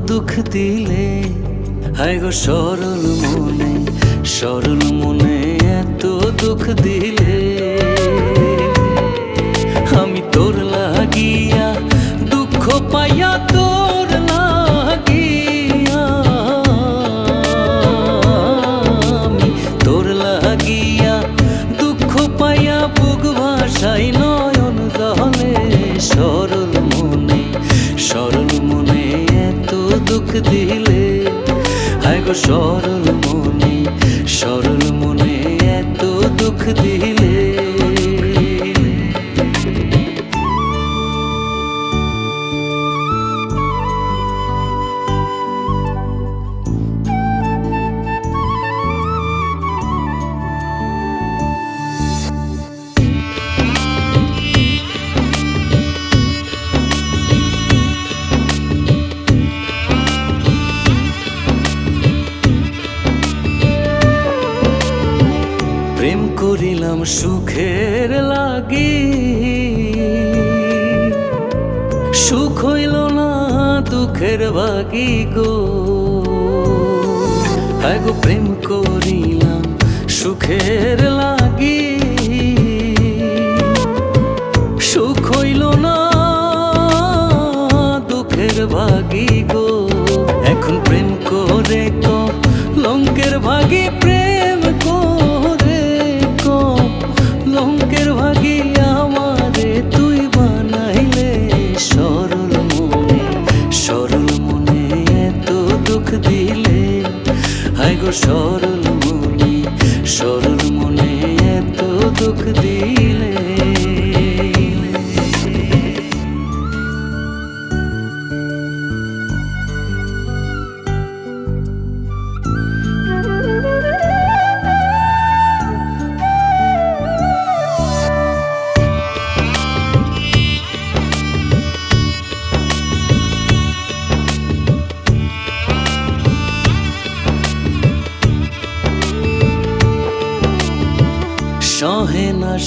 দুঃখ দিলে, হায় গো সরল মনে এত দুঃখ দিলে। আমি তোর লাগিয়া দুঃখ পাইয়া, তোর লাগিয়া আমি তোর লাগিয়া দুঃখ পাইয়া, বুক ভাষাই নয়ন জলে। সরল মনে এত দুঃখ দিলে, হায় গো সরল মনে এত দুঃখ দিলে। প্রেম করিলাম সুখের লাগি, সুখ হইল না দুঃখের ভাগি গো। হায় গো প্রেম করিলাম সুখের লাগি, সুখ হইল না দুঃখের ভাগি গো। এখন প্রেম করে লঙ্কের ভাগি, প্রেম করে লঙ্কের ভাগি আমারে তুই বানাইলে। সরল মনে এত দুঃখ দিলে, হায় গো সরল মনে এত দুঃখ দিলে।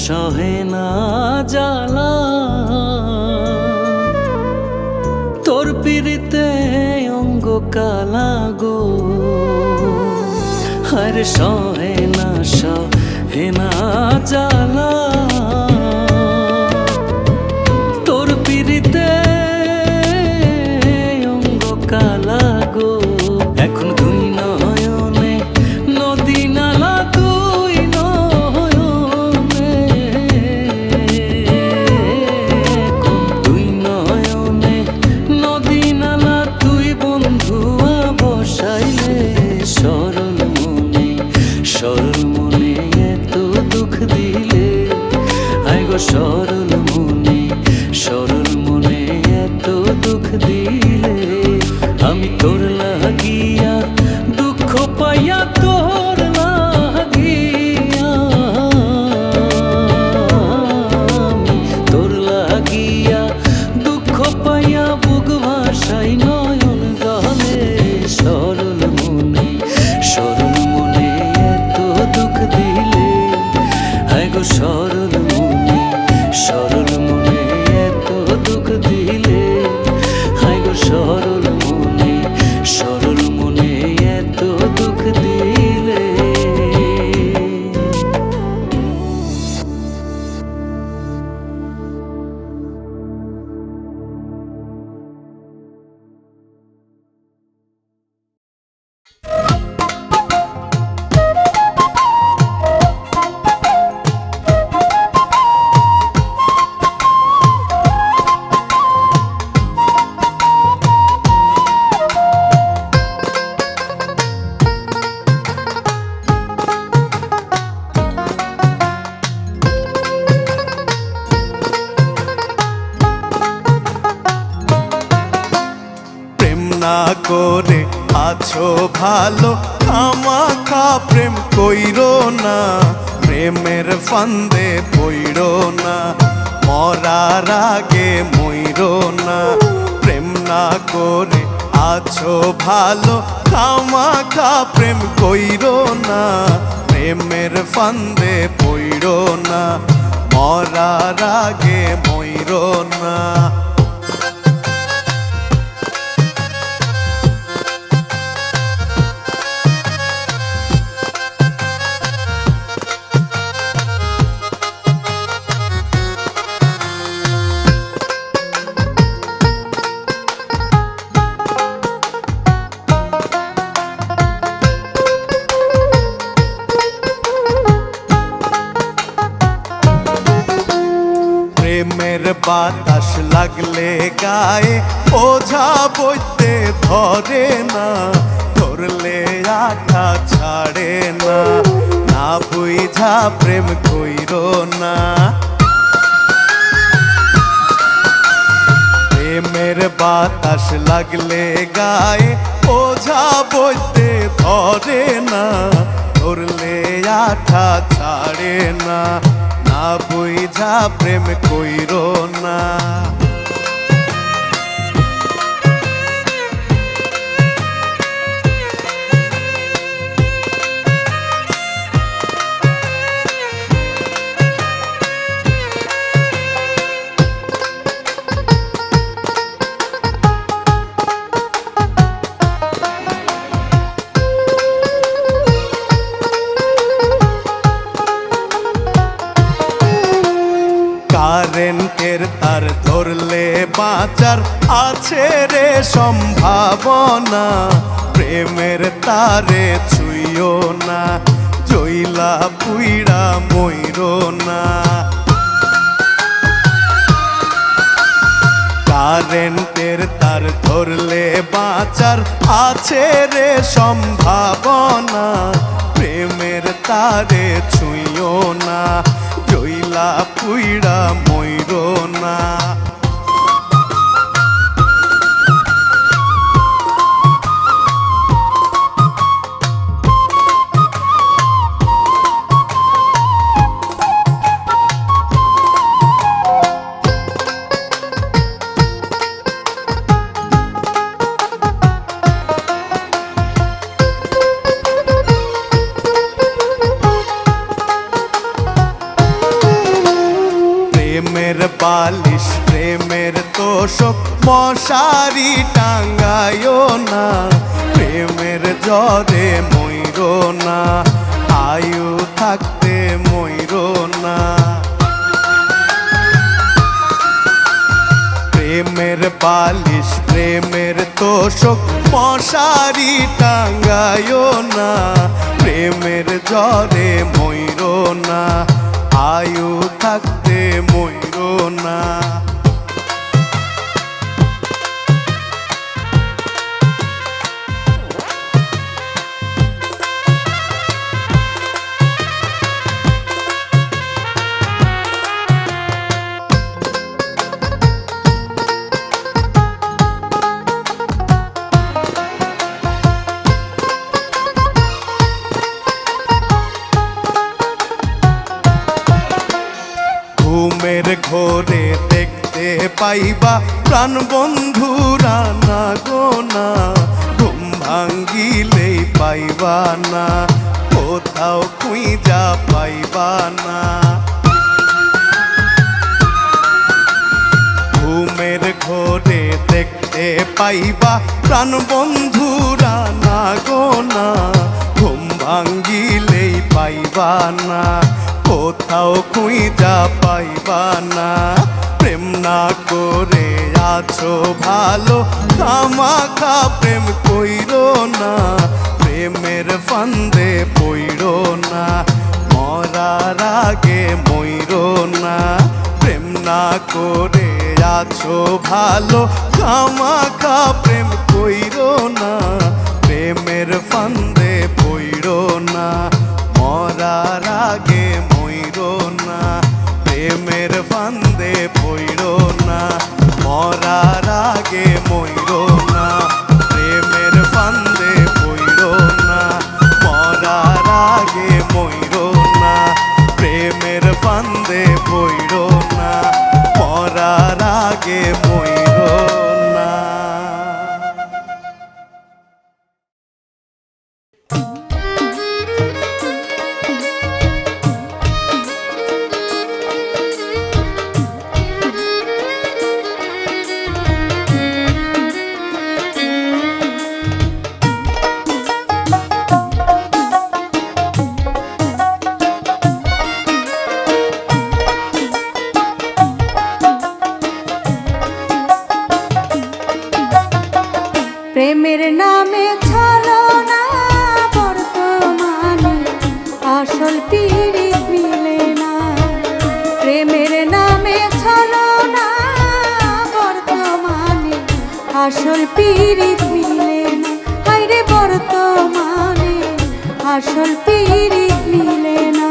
সহে না জ্বালা তোর পিড়িতে অঙ্গ কালা গো। আরে সহে না জ্বালা তোর পিড়িতে অঙ্গ কালা গো। এখন দুই নয়নে নদী নালা, দুই নয়নে নদী নালা, তুই বন্ধুয়া বসাইলে। সরল মনে এত দুঃখ দিলে, হায় গো সরল মনে এত দুঃখ দিলে। আমি তোর লাগিয়া দুঃখ পাইয়া, তোর লাগিয়া আমি তোর লাগিয়া দুঃখ পাইয়া, বুক ভাষাই নয়ন জলে। সরল মনে এত দুঃখ দিলে, হায় গো সরল মনে এত দুঃখ দিলে, হায় গো সরল মনে এত দুঃখ দিলে। না করে আছো ভালো, খামাখা প্রেম কইরো না। প্রেমের ফান্দে পইড়ো না, মরার আগে মইরো না। প্রেম না করে আছো ভালো, খামাখা প্রেম কইরো না। প্রেমের ফান্দে পইড়ো না, মরার আগে মইরো না। বাতাস লাগলে গায়ে ওঝা বইতে ধরে না, ধরলে আঠা ছাড়ে না, না বুঝা প্রেম কইরো না। প্রেমের বাতাস লাগলে গায়ে ওঝা বইতে ধরে না, ধরলে আঠা ছাড়ে না, না বুঝা প্রেম কইরো না। কারেন্টের তার ধরলে বাঁচার আছে রে সম্ভাবনা, প্রেমের তারে ছুঁয়ো না, জইলা পুইড়া মইরো না। কারেন্টের তার ধরলে বাঁচার আছে রে সম্ভাবনা, প্রেমের তারে ছুঁয়ো না, জইলা পুইড়া মইরো না। প্রেমের বালিশ প্রেমের তোষক মশারি টাঙ্গায়ো না, প্রেমের জ্বরে মইরো না, আয়ু থাকতে মইরো না। প্রেমের বালিশ প্রেমের তোষক মশারি টাঙ্গায়ো না, প্রেমের জ্বরে মইরো না, আয়ু থাকতে মইরো না। ঘুমের ঘোরে দেখতে পাইবা প্রাণ বন্ধুরা না গো না, ঘুম ভাঙ্গিলেই পাইবা না, কোথাও খুঁজা পাইবা না। ঘুমের ঘোরে দেখতে পাইবা প্রাণ বন্ধুরা না গো না, ঘুম ভাঙ্গিলেই পাইবা না, কোথাও খুঁজা পাইবা না। প্রেম না করে আছো ভালো, খামাখা প্রেম কইরো না, প্রেমের ফান্দে পইরো না, মরার আগে মইরো না। প্রেম না করে আছো ভালো, খামাখা প্রেম কইরো না, প্রেমের ফান্দে পইরো না, মরার আগে মইরো না। প্রেমের ফান্দে পইরো না, মরার আগে মইরো না। প্রেমের ফান্দে পইরো না, মরার আগে মইরো না। প্রেমের ফান্দে পইরো না, মরার আগে মইরো না। প্রেমের নামে ছলনা বর্তমানে আসল পীড়িত মিলে না। প্রেমের নামে ছলনা আসল পীড়িত মিলে না, হায়রে বর্তমানে আসল পীড়িত মিলে না।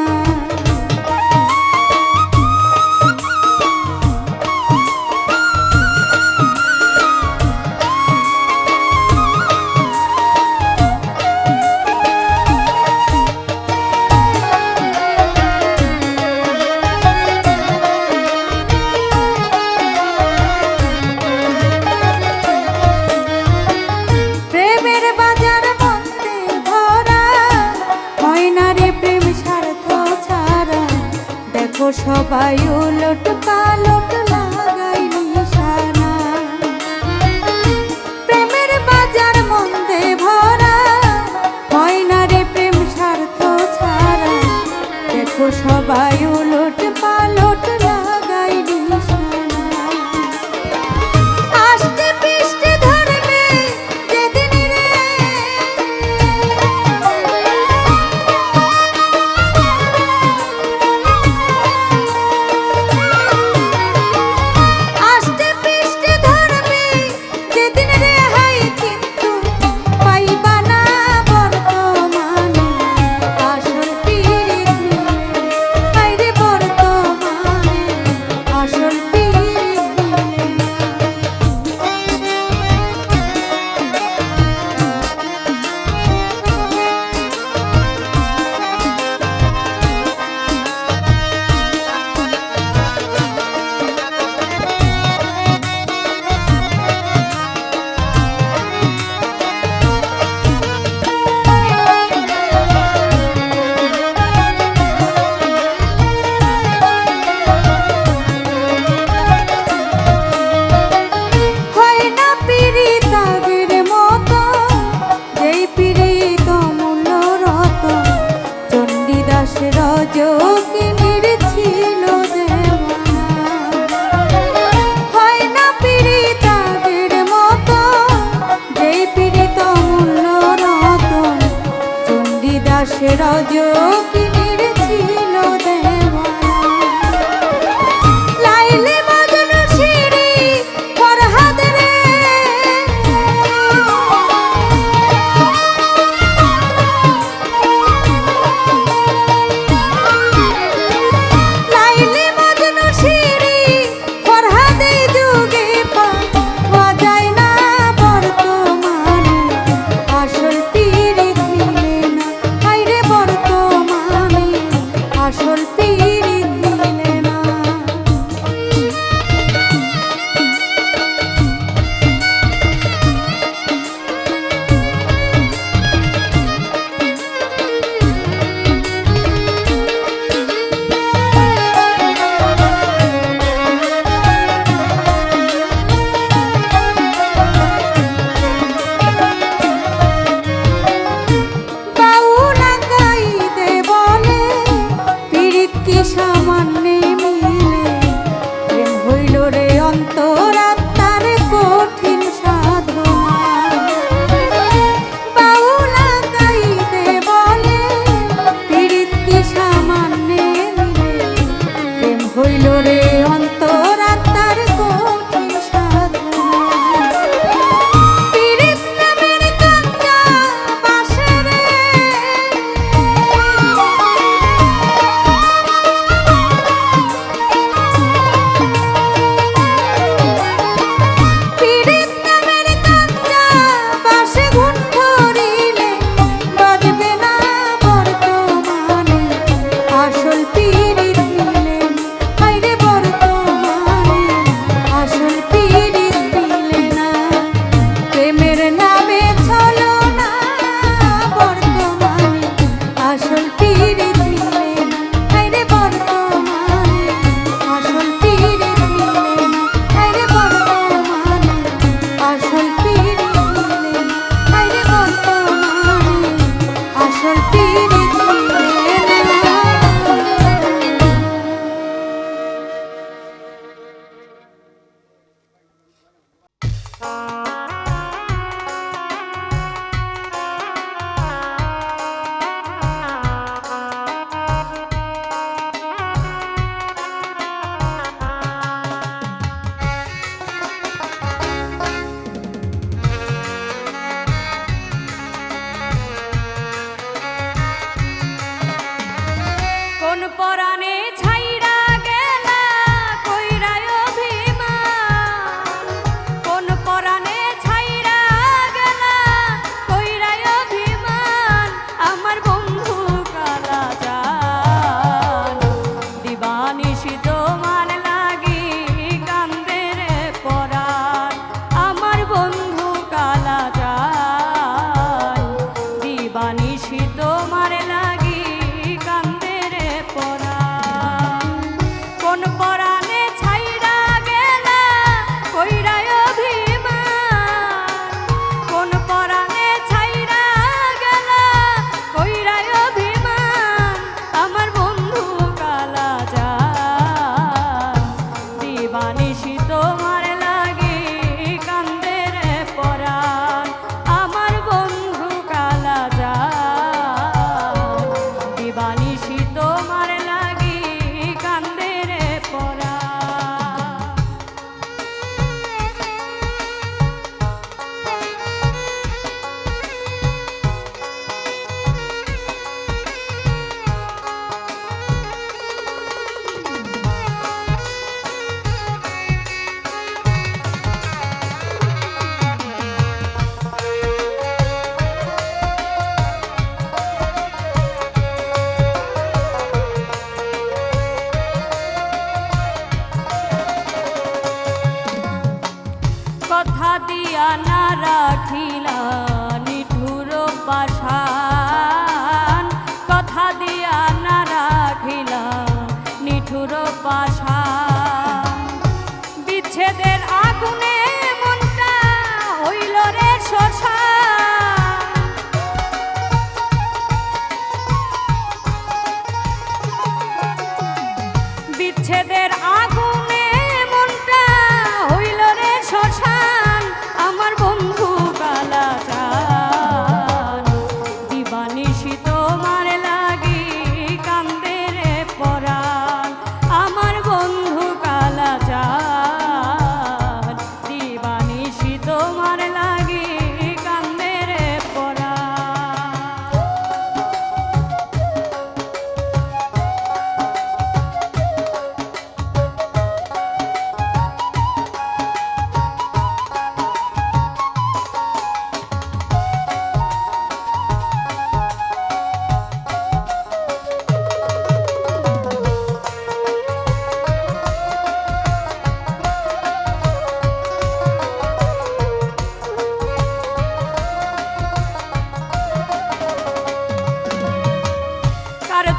প্রেমের বাজার মধ্যে ধরা হয় না রে প্রেম স্বার্থ ছাড়া, দেখো সবাই উলট পালট লাগাই নিশানা। প্রেমের বাজার মধ্যে ভরা হয় না রে প্রেম স্বার্থ ছাড়া, দেখো সবাই উলট পালট লাগাই নিশানা। আস্তে পিষ্টে ধরবে যেদিন রে,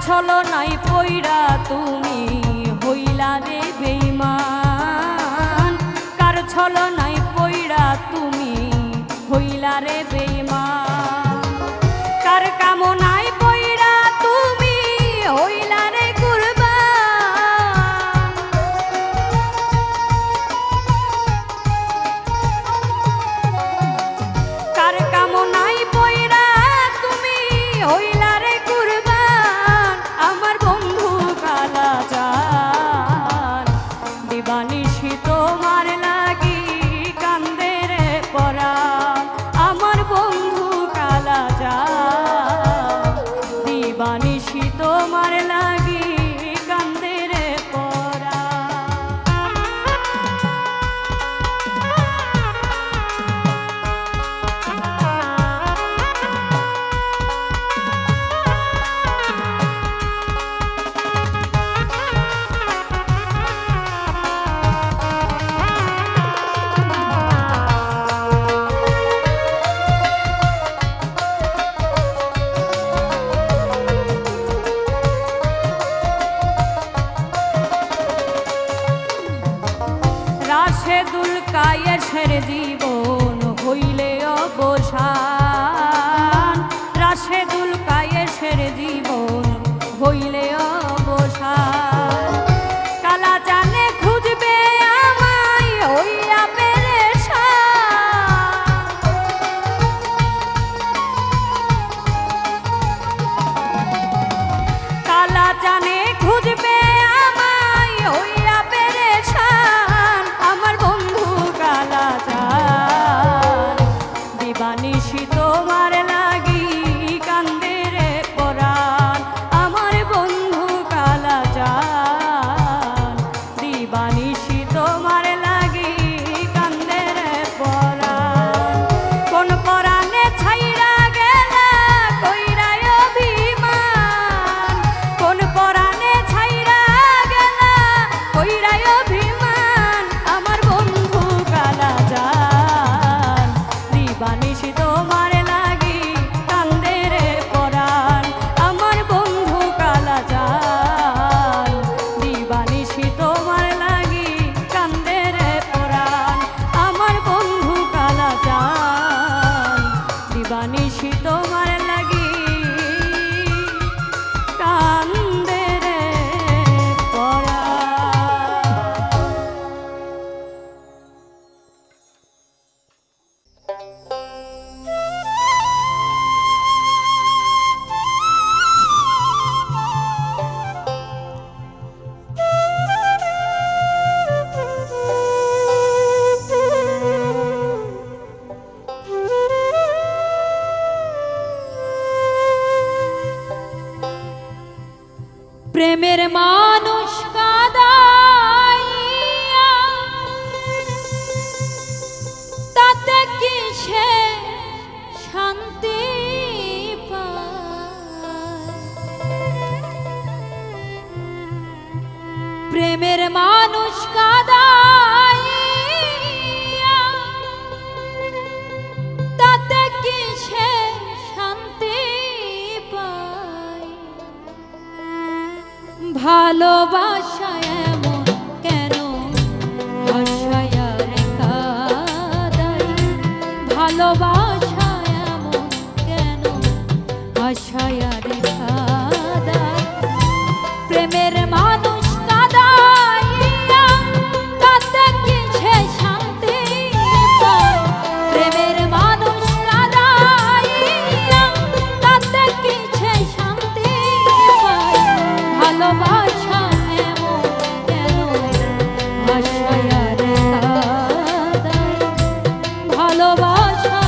ছলনায় পইড়া তুমি হইলা রে বেঈমান, কার ছলনায় পইড়া তুমি হইলা রে বেঈমান, কার কামনায় পইড়া তুমি হইলা রে কুরবান, কার কামনায় পইড়া তুমি হইলা রে কুরবান। আমার বন্ধু কালাজান দিবানিশি তোমার লাগি কান্দে রে পরাণ, আমার বন্ধু কালাজান দিবানিশি তোমার লাগি কান্দে রে পরাণ। রাশেদুল কায়েসের জীবন হইলে অবসান, রাশেদুল কায়েসের জীবন হইলে অবসান, কালা জানে খুঁজবে আমায় হইয়া পেরেশান, কালা জানে খুঁজবে আমায় হইয়া পেরেশান, আমার বন্ধু কালাজান দিবানিশি তোমার লাগি কান্দে রে পরাণ, আমার বন্ধু কালাজান দিবানিশি তোমার লাগি কান্দে রে পরাণ। কোন পরাণে ছাইরা গেলা কইরায় অভিমান, কোন পরাণে ছাইরা গেলা কইরায় অভিমান, আমার বন্ধু কালাজান দিবানিশি তোমার লাগি কান্দে রে পরাণ, আমার বন্ধু কালাজান দিবানিশি তোমার লাগি কান্দে রে পরাণ, আমার বন্ধু কালাজান দিবানিশি তোমার লাগি কান্দে রে প্রেমের মানুষ কাদাইয়া তাতে কি সে শান্তি পায়, প্রেমের মানুষ কাদাইয়া তাতে কি সে শান্তি পায়, ভালোবাসা এমন কেন হাসায়া রে কাঁদাই, ভালোবাসা এমন কেন হাসায়া রে কাঁদাই, প্রেমের মানুষ কাঁদাইয়া তাতে কি সে শান্তি পায়, প্রেমের মানুষ কাঁদাইয়া তাতে কি সে শান্তি পায়, ভালোবাসা এমন কেন হাসায়া রে কাঁদাই, ভালোবাসা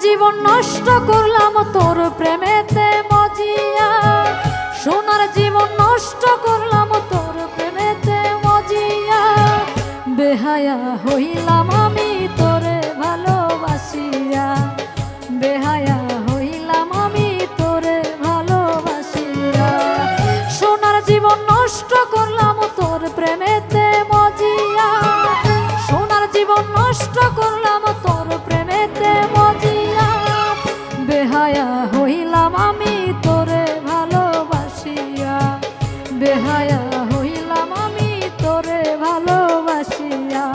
জীবন নষ্ট করলাম তোর প্রেমেতে মজিয়া, সোনার জীবন নষ্ট করলাম তোর প্রেমেতে মজিয়া। বেহায়া হইলাম আমি তোরে ভালোবাসিয়া, বেহায়া হইলাম আমি তোরে ভালোবাসিয়া। সোনার জীবন নষ্ট করলাম তোর প্রেমেতে মজিয়া, সোনার জীবন নষ্ট করলাম তোর প্রেমেতে মজিয়া। বেহায়া হইলাম আমি তোরে ভালোবাসিয়া, বেহায়া হইলাম আমি তোরে ভালোবাসিয়া।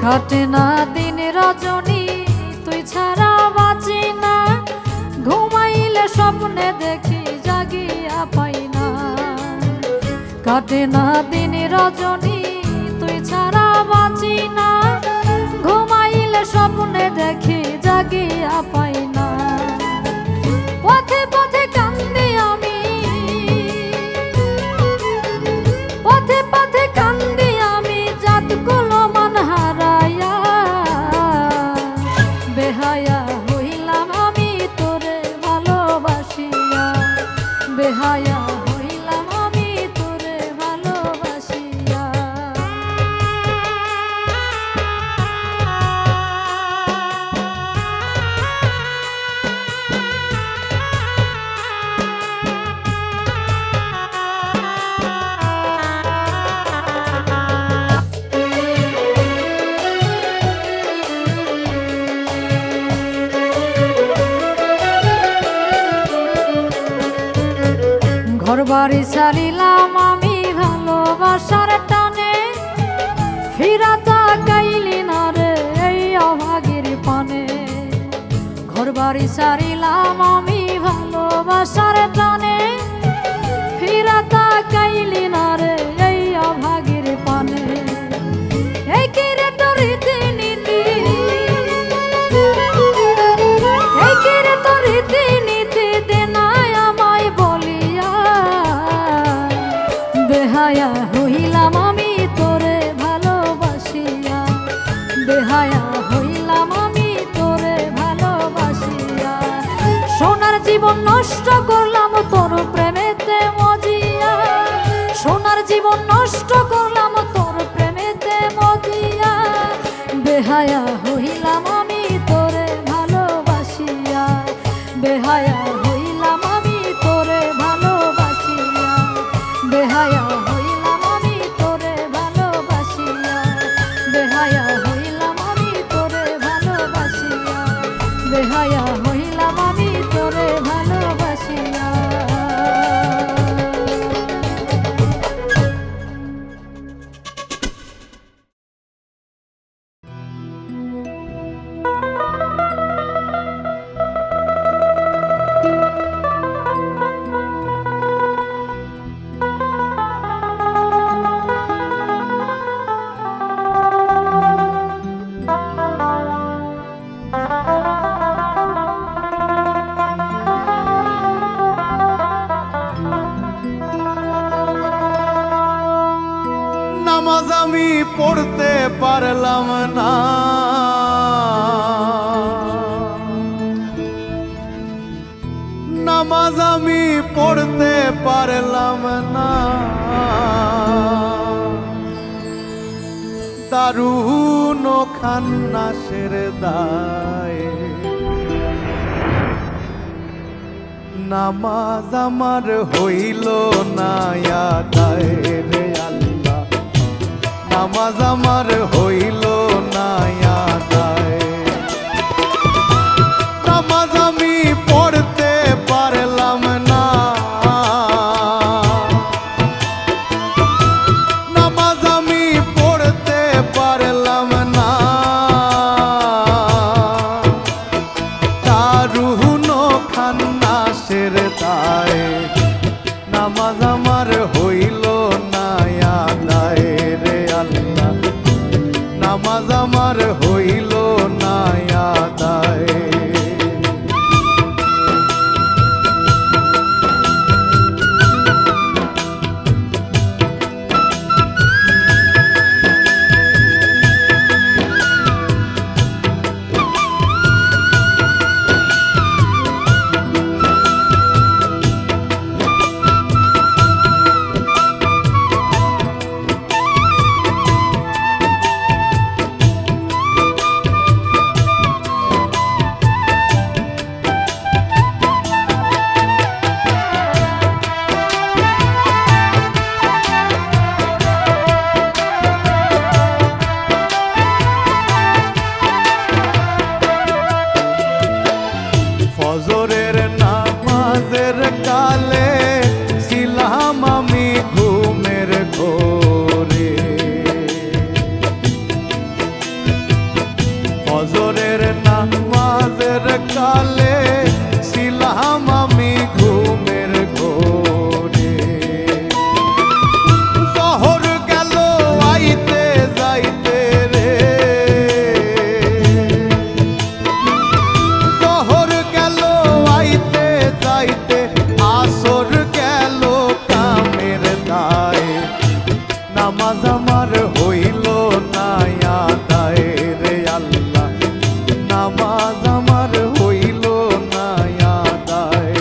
কাটে না দিন রজনী তুই ছাড়া বাঁচি না, ঘুমাইলে স্বপ্নে দেখি জাগিয়া পাই না। কাটে না দিন রজনী তুই ছাড়া বাঁচি না, ঘুমাইলে স্বপ্নে দেখি জাগিয়া পাই না। পথে পথে কান্দি আমি, পথে পথে কান্দি আমি জাত গুলো মান হারাইয়া। বেহায়া হইলাম আমি তোরে ভালোবাসিয়া, বেহায়া হইলাম আমি তোরে ভালোবাসিয়া। ঘর বাড়ি ছাড়িলাম আমি ভালোবাসার টানে, ফিরা তাকাইলি না রে এই অভাগীর পানে। ঘর বাড়ি ছাড়িলাম আমি ভালোবাসার টানে, ফিরা তাকাইলি না রে এই অভাগীর পানে। এই কি রে তোর রীতিনীতি, এই কি রে তোর রীতিনীতি দে নাই আমায় বলিয়া। বেহায়া হইলাম আমি তোরে ভালোবাসিয়া, বেহায়া হইলাম আমি তোরে ভালোবাসিয়া। সোনার জীবন নষ্ট করলাম তোর প্রেমেতে মজিয়া, সোনার জীবন নষ্ট করলাম তোর প্রেমেতে মজিয়া। বেহায়া হইলাম আমি তোরে ভালোবাসিয়া, বেহায়া হইলাম আমি তোরে ভালোবাসিয়া, বেহায়া হইলাম আমি তোরে ভালোবাসিয়া, বেহায়া হইলাম আমি তোরে ভালোবাসিয়া, বেহায়া হইলাম আমি তোরে ভালোবাসিয়া। নামাজ আমি পড়তে পারলাম না, নামাজ আমি পড়তে পারলাম না। দারুণ খান্নাসের দায়ে নামাজ আমার হইল না আদায় রে আল্লাহ, নামাজ আমার হইল না আদায়। নামাজ আমি পড়তে পারলাম না, নামাজ আমি পড়তে পারলাম না। দারুণ খান্নাসের দায়ে নামাজ আমার হইল না আদায়। ফজরের নামাজের কালে ছিলাম আমি ঘুমের ঘোরে। ফজরের নামাজের কালে ছিলাম আমি ঘুমের ঘোরে। শহর গেল আইতে যাইতে রে, শহর গেল আইতে যাইতে, আসর গেল কামের দায়। নামাজ আমার হইল না আদায় রে আল্লাহ, নামাজ আমার হইল না আদায়।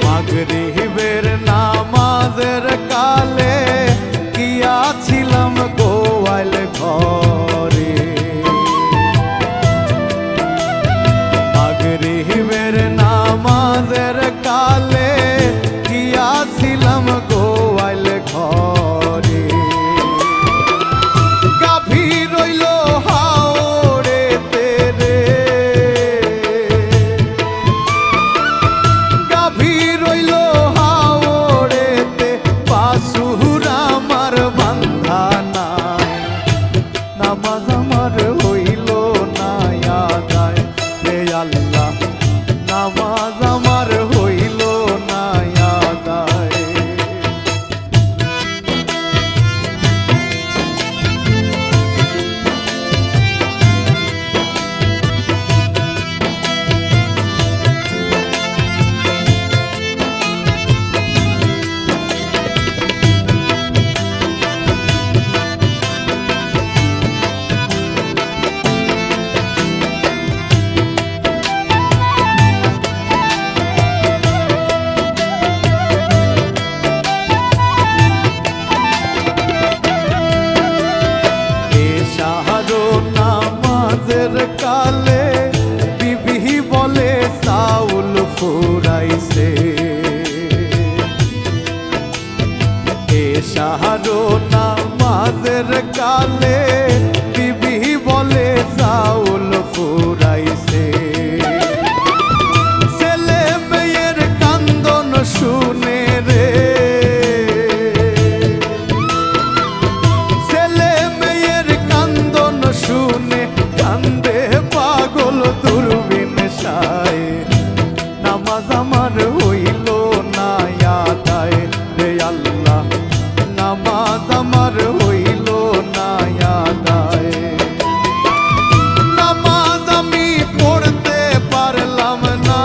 মাগরিবের নামাজের কালে গিয়াছিলাম গোয়াল ঘরে। মাগরিবের নামাজের কালে গিয়াছিলাম গোয়াল ঘরে। গাভী রইল হাওরে তেরে, গাভী রইল হাওরেতে, বাছুর আমার বান্ধা নাই। নামাজ আমার হইল না আদায় রে আল্লাহ, নামাজ আমার হইল না আদায়। নামাজের কালে বিবি বলে চাউল ফুরাইছে। এ শাহরো নামাজের কালে বিবি বলে চাউল ফুরাইছে। ছেলে মেয়ের কান্দন শুনে রে, ছেলে মেয়ের কান্দন শুনে কান্দে পাগল দূরবীন সায়। নামাজ আমার হইল না আদায় রে আল্লাহ, নামাজ আমার হইল না আদায়। নামাজ আমি পড়তে পারলাম না,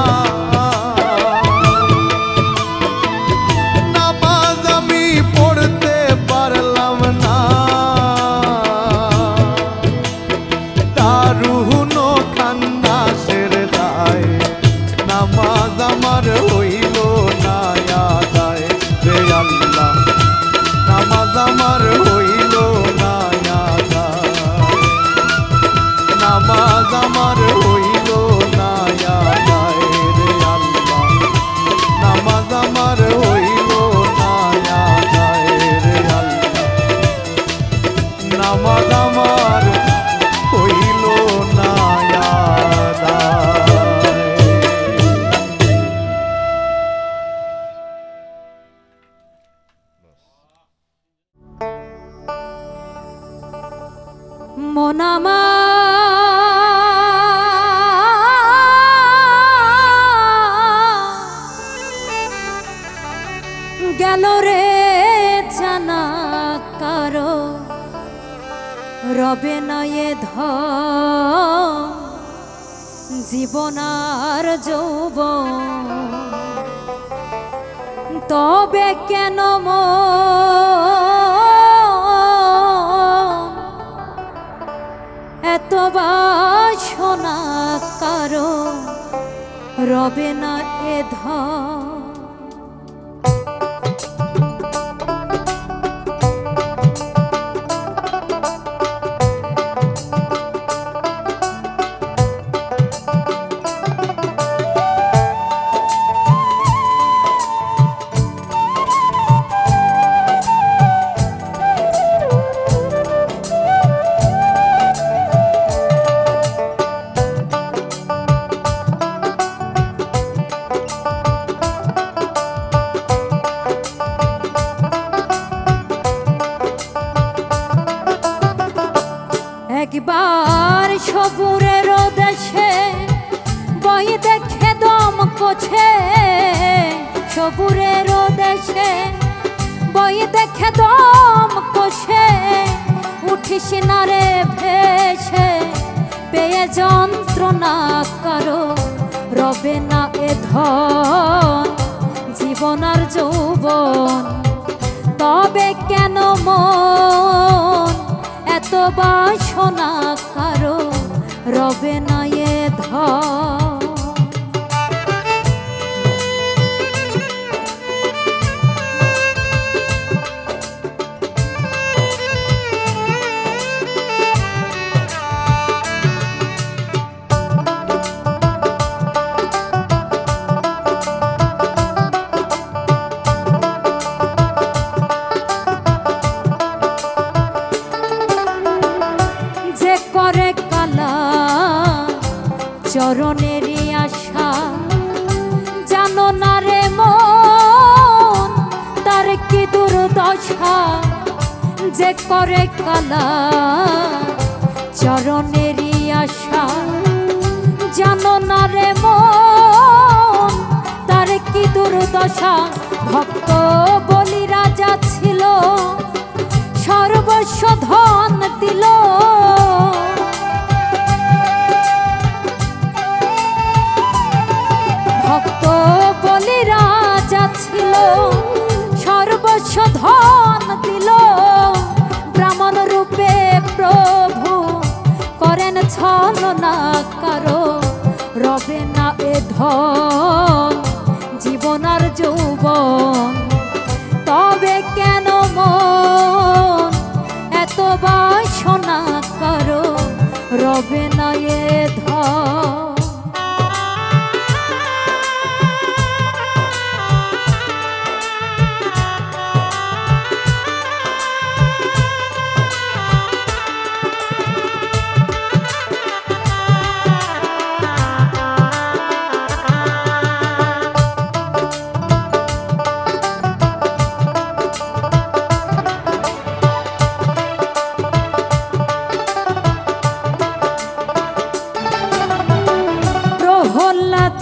নামাজ আমি পড়তে পারলাম না। দারুণ খান্নাসের দায়, নামাজ আমার হইল না আদায় রে আল্লাহ, নামাজ আমার হইল না আদায়। নামাজ আমার হইল না আদায় রে আল্লাহ, নামাজ আমার হইল না আদায় রে আল্লাহ, নামাজ আমার মনামা গেল রে জানা কারো রবে নয়ে জীবনার যৌবন তবে কেন এত বাসনা কারো রবে না এ একবার সবুরের দেশে বই দেখে দম কোছে সবুরের দেশে বই দেখে দম কোছে উঠিস না রে ভেসে পেয়ে যন্ত্রণা কারো রবে না এ ধন জীবনার যৌবন তবে কেন মন এত বাসনা কারো রবে না এ চরণেরই আশা জানো না রে মন তার কি দুর্দশা যে করে কালা চরণেরই আশা জানো না রে মন তার কি দুর্দশা ভক্ত বলি রাজা ছিল সর্বস্ব ধন দিল ভক্ত বলি রাজা ছিল সর্বস্ব ধন দিল ব্রাহ্মণ রূপে প্রভু করেন ছলনা কারো রবে না এ ধন জীবনার যৌবন তবে কেন মন এত বাসনা কারো রবে না এ ধন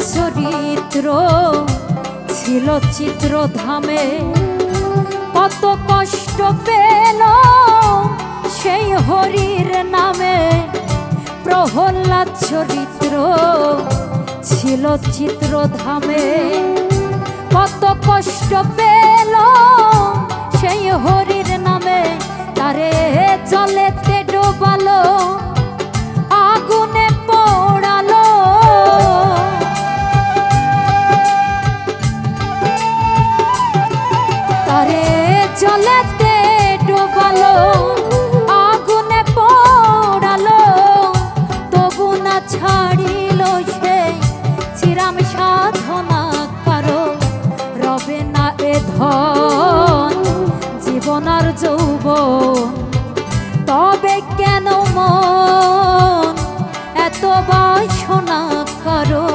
চরিত্র ছিল চিত্রধামে কত কষ্ট পেল সেই হরির নামে প্রহ্লাদ চরিত্র ছিল চিত্রধামে কত কষ্ট পেল সেই হরির নামে তারে জলেতে ডোবালো আগুনে পোড়ালো তারে জলেতে ডোবালো আগুনে পোড়ালো তবু না ছাড়িল সে চিরাম সাধনা কারো রবে না এ ধন জীবনার যৌবন তবে কেন মন এত বাসনা কারো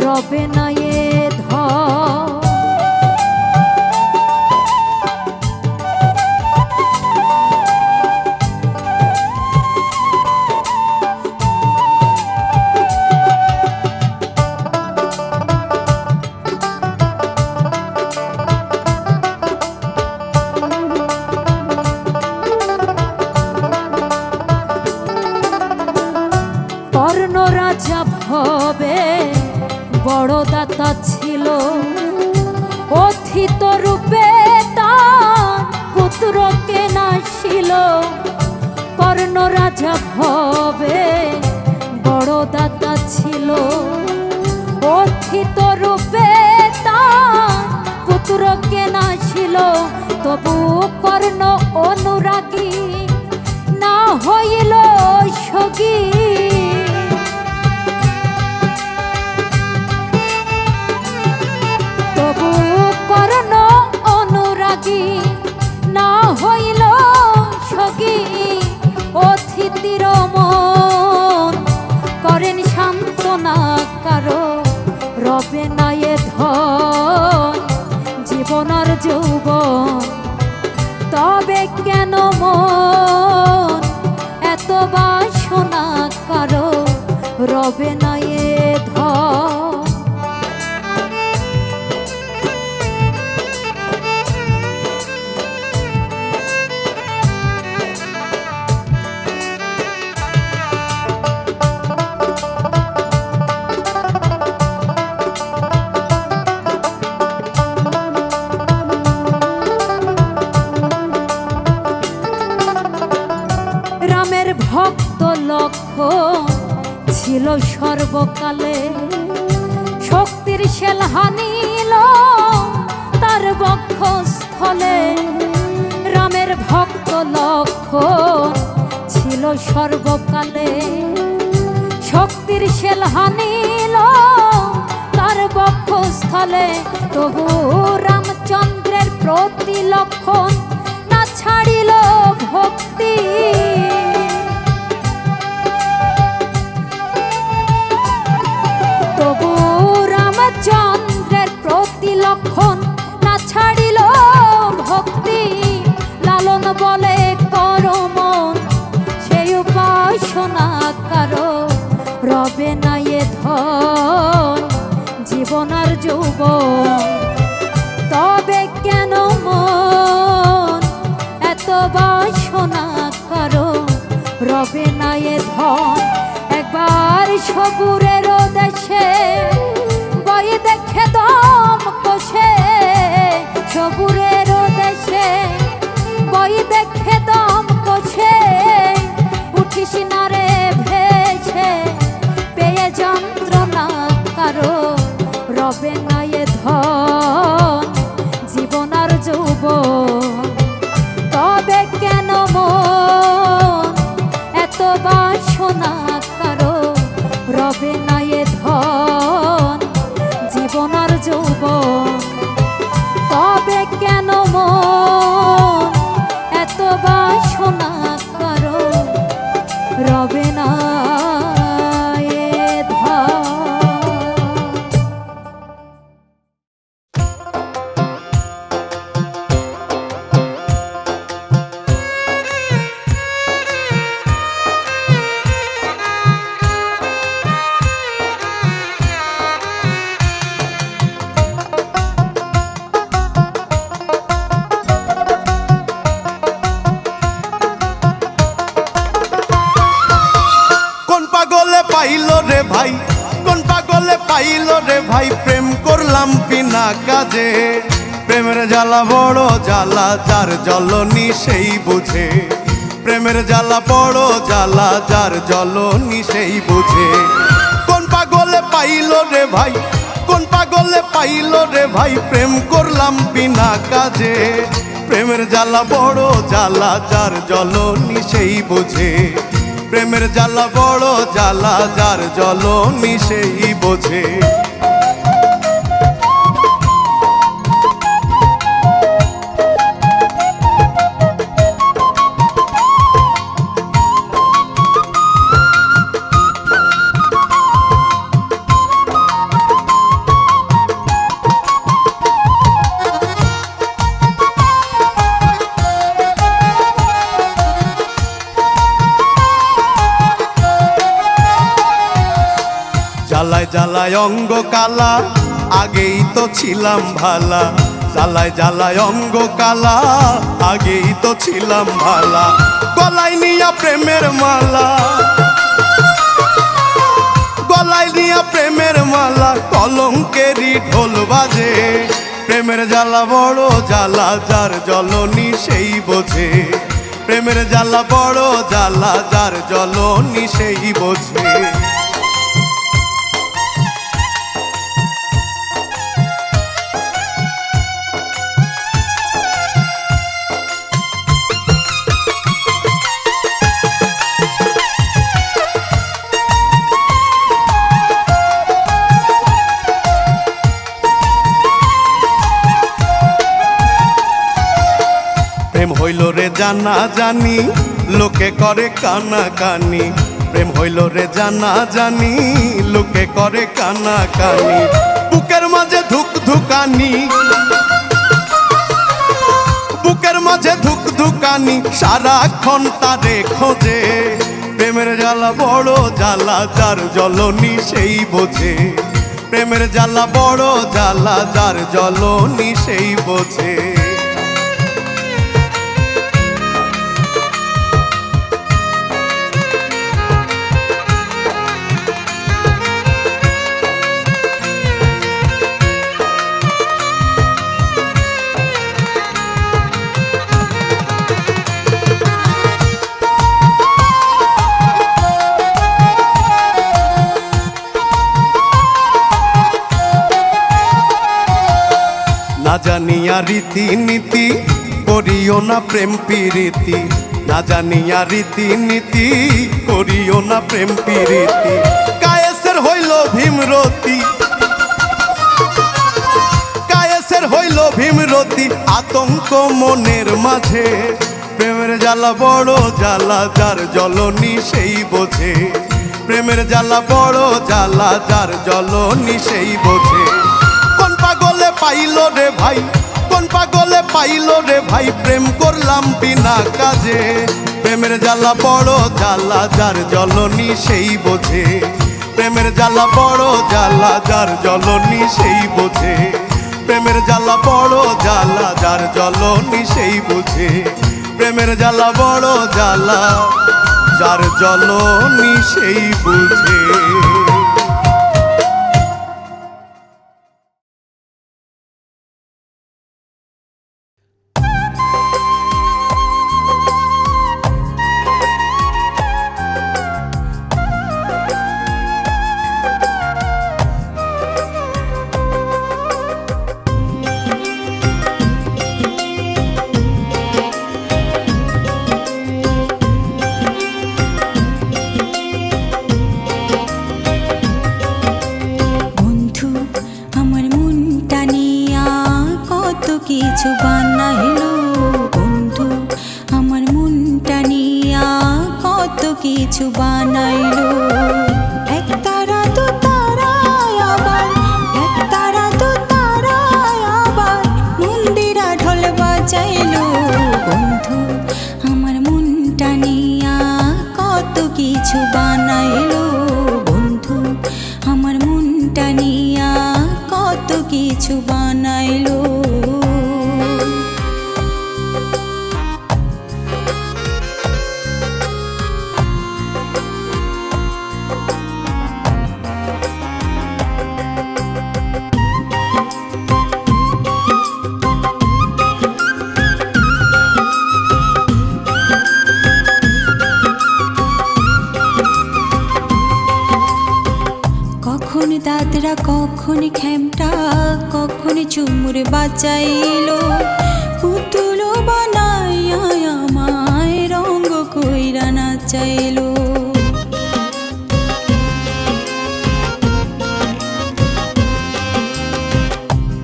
রবে না এ ধন রাজা ভবে বড় দাতা ছিল, অথিত রূপে তার পুত্রকে নাশিল। কর্ণ রাজা ভবে বড় দাতা ছিল, অথিত রূপে তার পুত্রকে নাশিল। তবু কর্ণ অনুরাগী না হইল সগী। তবু কর্ণ অনুরাগী না হইল সগী। অতিথির মন করেন সান্ত্বনা কারো, রবে না এ ধন জীবনের যৌবন। তবে কেন মন এত বাসনা কারো, রবে না এ ধন। রামের ভক্ত লক্ষণ ছিল সর্বকালে, শক্তির শেল হানিল তার বক্ষস্থলে। রামের ভক্ত লক্ষণ ছিল সর্বকালে, শক্তির শেল হানিল তার বক্ষস্থলে। তবু রামচন্দ্রের প্রতি লক্ষণ না ছাড়িল ভক্তি। তবু রামচন্দ্রের প্রতি লক্ষণ না ছাড়িল ভক্তি। লালন বলে করো মন সেই উপাসনা কারো, রবে না এ ধন জীবনের যৌবন। তবে কেন মন এত বাসনা কারো, রবে না এ ধন। একবার সবুরের দেশে বই দেখে দম কষে, সবুরের দেশে বই দেখে দম কষে। উঠিস না রে ভেসে পেয়ে যন্ত্রণা কারো, রবে না এ ধন জীবনার যৌবন। তবে কেন মন এত বাসনা কারো, রবে না এ ধন জীবনার যৌবন। তবে কেন মন এত বাসনা কারো, রবে না এ ধন। পাইলো রে ভাই, কোন পাগলে পাইলো রে ভাই, প্রেম করলাম বিনা কাজে। প্রেমের জ্বালা বড় জ্বালা, যার জ্বলনি সেই বুঝে। প্রেমের জ্বালা বড় জ্বালা, যার জ্বলনি সেই বুঝে। কোন পাগলে পাইলো রে ভাই, কোন পাগলে পাইলো রে ভাই, প্রেম করলাম বিনা কাজে। প্রেমের জ্বালা বড় জ্বালা, যার জ্বলনি সেই বুঝে। প্রেমের জ্বালা বড় জ্বালা, যার জ্বলনি সেই বোঝে। জ্বালায় জ্বালায় অঙ্গ কালা, আগেই তো ছিলাম ভালা। জ্বালায় জ্বালায় অঙ্গ কালা, আগেই তো ছিলাম ভালা। গলায় নিয়া প্রেমের মালা, বাজে। প্রেমের জ্বালা বড় জ্বালা, যার জ্বলনি সেই বোঝে। প্রেমের জ্বালা বড় জ্বালা, যার জ্বলনি সেই বোঝে। প্রেম হইল রে জানা জানি, লোকে করে কানা কানি। প্রেম হইল রে জানা জানি, লোকে করে কানা কানি। বুকের মাঝে ধুক ধুকানি, বুকের মাঝে ধুক ধুকানি, সারাক্ষণ তারে খোঁজে। প্রেমের জ্বালা বড় জ্বালা, যার জ্বলনি সেই বোঝে। প্রেমের জ্বালা বড় জ্বালা, যার জ্বলনি সেই বোঝে। না জানিয়া রীতি নীতি করিও না প্রেম প্রীতি। না জানিয়া রীতি নীতি করিও না প্রেম প্রীতি। কায়েসের হইল ভীমরতি, কায়েসের হইল ভীমরতি, আতঙ্ক মনের মাঝে। প্রেমের জ্বালা বড় জ্বালা, যার জ্বলনি সেই বোঝে। প্রেমের জ্বালা বড় জ্বালা, যার জ্বলনি সেই বোঝে। কোন পাগলে পাইল রে ভাই, কোন পাগলে পাইল রে ভাই, প্রেম করলাম বিনা কাজে। প্রেমের জ্বালা বড় জ্বালা, যার জ্বলনি সেই বোঝে। প্রেমের জ্বালা বড় জ্বালা, যার জ্বলনি সেই বোঝে। প্রেমের জ্বালা বড় জ্বালা, যার জ্বলনি সেই বোঝে। প্রেমের জ্বালা বড় জ্বালা, যার জ্বলনি সেই বুঝে। কিছু বানাইলো বন্ধু, আমার মনটা নিয়া কত কিছু বানাইলো। এক তারা দু তারায় আবার, এক তারা দু তারায় আবার মন্দিরা ঢোল বাজাইলো বন্ধু, আমার মনটা নিয়া কত কিছু বানাইলো বন্ধু, আমার মনটা নিয়া কত কিছু বানাইলো। কখন দাদরা, কখন খেমটা, কখন চুমুর বাজাইলো, পুতুল বানাইয়া আমায় রঙ্গ কইরা নাচাইলো।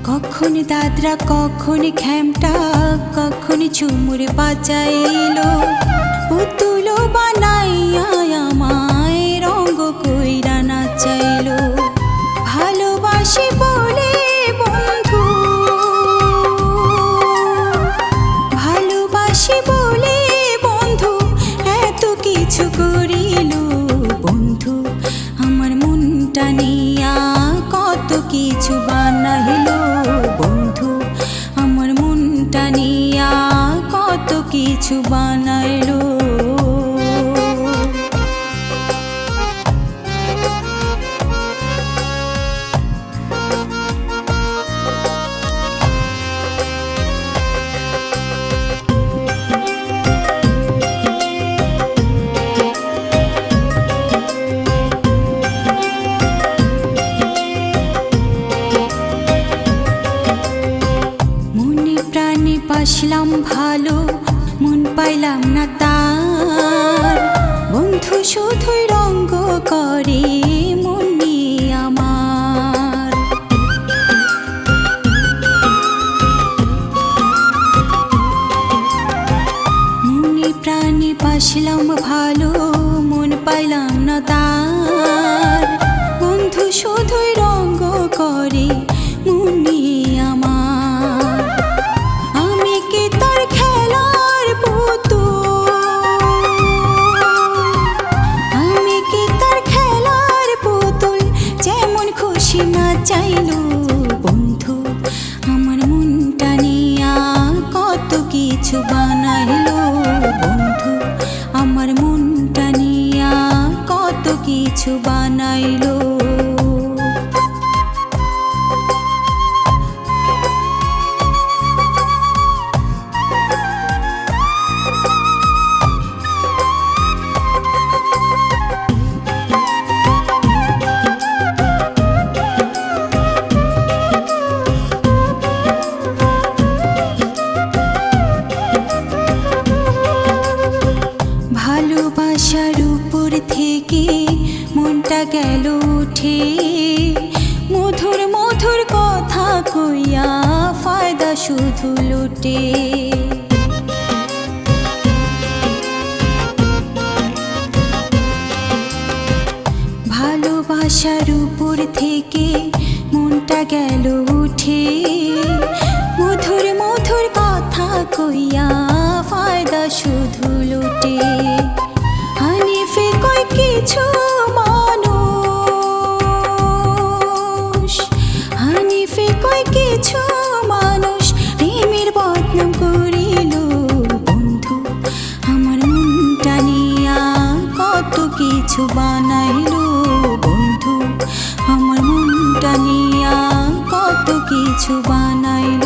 কখন দাদরা, কখন খেমটা, কখন চুমুর বাজাইলো, পুতুল বানাইয়া আমায় রঙ্গ কইরা নাচাইলো। ভালোবাসি বলে বন্ধু, ভালোবাসি বলে বন্ধু এত কিছু করিল বন্ধু, আমার মনটা নিয়া কত কিছু বানাইলো বন্ধু, আমার মনটা নিয়া কত কিছু বানাইলো। শুধুই রঙ্গ করে মন নিয়ে আমার। মনে প্রাণে বাসলাম ভালো, মন পাইলাম না তার। বন্ধু শুধুই রঙ্গ করে মন নিয়ে আমার। আমি কি তার খেলার পুতুল, আমি কি তার খেলার পুতুল, যেমন খুশি না চাইলো। বন্ধু আমার মনটা নিয়া কত কিছু বানাইলো। বন্ধু আমার মনটা নিয়া কত কিছু বানাইলো। ভালোবাসার উপর থেকে মনটা গেল উঠে, মধুর মধুর কথা কইয়া ফায়দা শুধু লুটে। ভালোবাসার উপর থেকে মনটা গেল উঠে, মধুর মধুর কথা কইয়া ফায়দা শুধু লুটে। হানিফে কয় কিছু মানুষ, হানিফে কয় কিছু মানুষ প্রেমের বদনাম করিল। বন্ধু আমার মনটা নিয়া কত কিছু বানাইলো। বন্ধু আমার মনটা নিয়া কত কিছু বানাইলো।